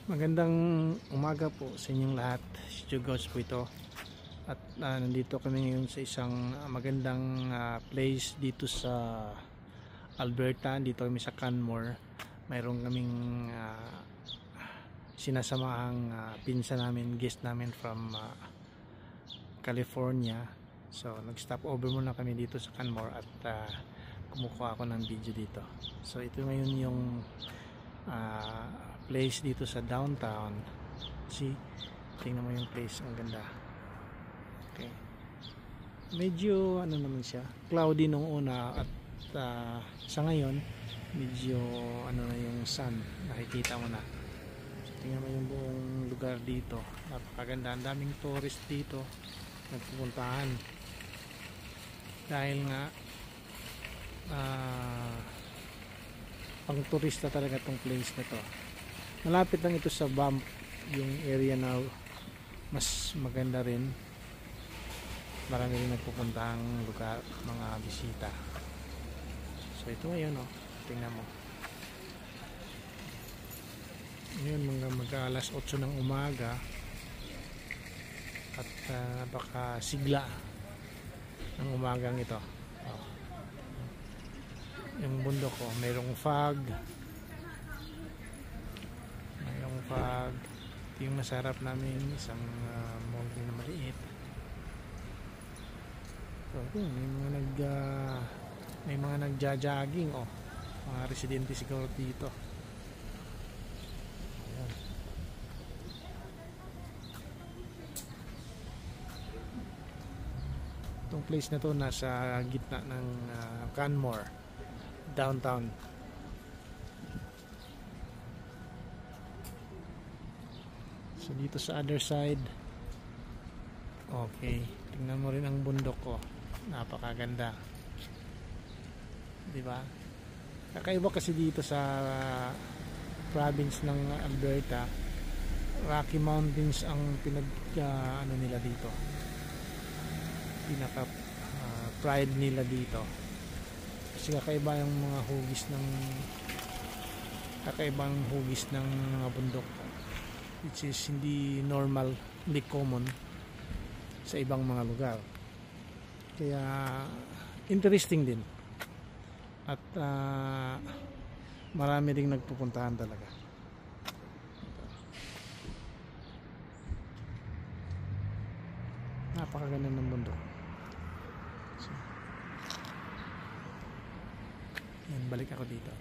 Magandang umaga po sa inyong lahat. Si Jugos po ito. At nandito kami ngayon sa isang magandang place dito sa Alberta. Dito kami sa Canmore. Mayroon kaming sinasamahang pinsan namin, guest namin from California. So nag-stop over muna kami dito sa Canmore at kumukuha ako ng video dito. So ito ngayon yung place dito sa downtown. See, tingnan mo yung place, ang ganda. Okay, medyo ano naman siya, cloudy nung una at sa ngayon medyo ano na yung sun, nakikita mo na. So, tingnan mo yung buong lugar dito, napakaganda. Ang daming tourist dito nagpupuntahan dahil nga pang turista talaga tong place na to. Malapit lang ito sa Banff, yung area na mas maganda rin. Marami rin nagpupuntahang lugar, mga bisita. So ito ngayon, tingnan mo. Ngayon mag-alas 8 ng umaga at baka sigla ng umagang ito. Yung bundok ko, mayroong fog. Ito yung nasarap namin, isang mall na maliit. So may mga nagja-jogging, mga residente siguro dito. Ayan. Itong place na to nasa gitna ng Canmore downtown. So dito sa other side, okay, tingnan mo rin ang bundok ko, napakaganda, di ba? Kakaiba kasi dito sa province ng Alberta, Rocky Mountains ang ano nila dito, pinaka pride nila dito. Kasi kakaibang hugis ng mga bundok, which is hindi normal, hindi common sa ibang mga lugar. Kaya interesting din at marami ring nagpupuntahan talaga. Napakaganda ng bundok. So, yan, balik ako dito.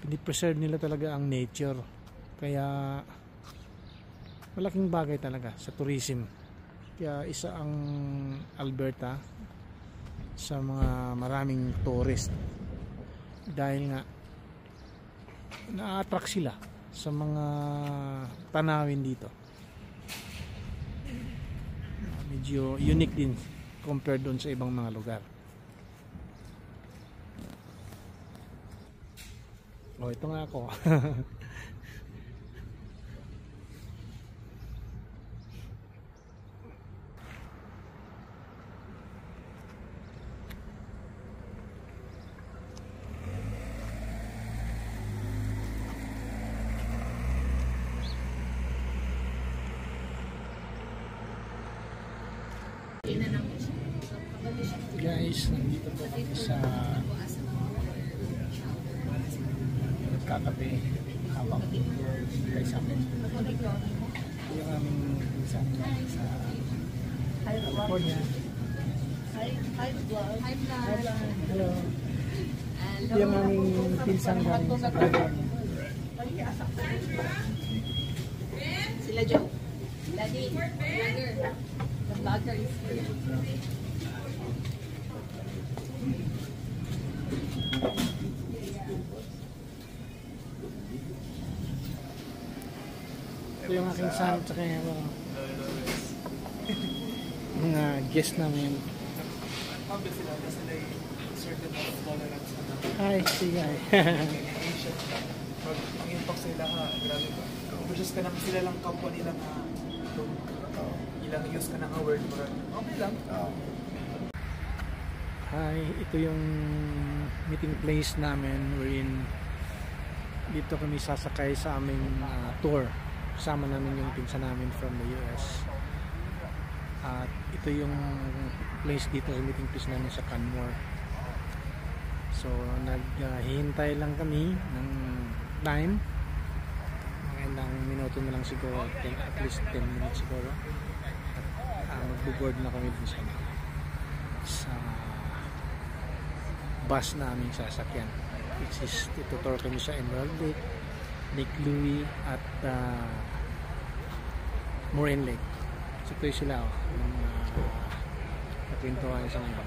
Pinipreserve nila talaga ang nature, kaya malaking bagay talaga sa tourism. Kaya isa ang Alberta sa mga maraming tourist dahil nga na-attract sila sa mga tanawin dito. Medyo unique din compared doon sa ibang mga lugar. Ito nga ako. Guys, nandito po kami sa kakape habang guys amin. Yung aming pinsan sa California. Hi vlog. Hello. Yung aming pinsan sa California. Sila Joe. Daddy. Vlogger. The vlogger is here. Ito yung aking son at kaya mga guest namin. Hi, sige. pag mag-impact sila ha, grabe ba? Versus ka naman sila lang kapwa nila nga ilang use ka ng word, okay lang. Hi, ito yung meeting place namin wherein dito kami sasakay sa aming tour. Kasama namin yung pinsan namin from the US. At ito yung place dito sa meeting place namin sa Canmore. So naghihintay lang kami ng time. Mga ilang minuto na lang siguro, at least 10 minutes siguro. At magbo-board na kami dun sa bus namin sasakyan, which is tutor kami sa Emerald Lake, Lake Louie at Moraine Lake. So ito yung sila yung napintuhan sa mga.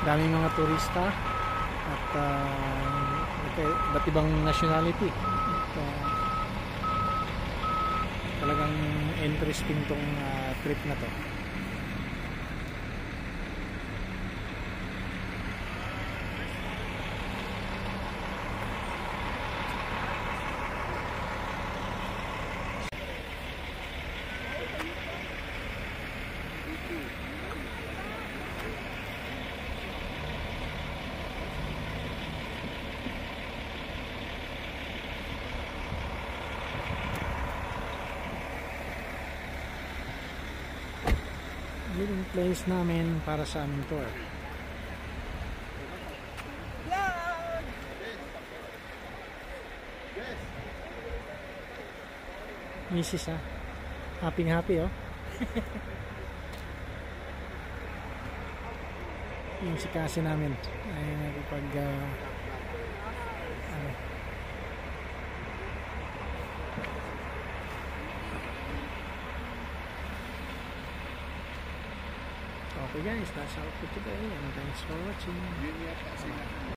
Daming mga turista at iba't ibang nationality at talagang interesting tong trip na to. Meeting place namin para sa aming tour. Mrs. Happy oh. Yung si kasi namin ay nagpag Okay guys, that's all for today and thanks for watching.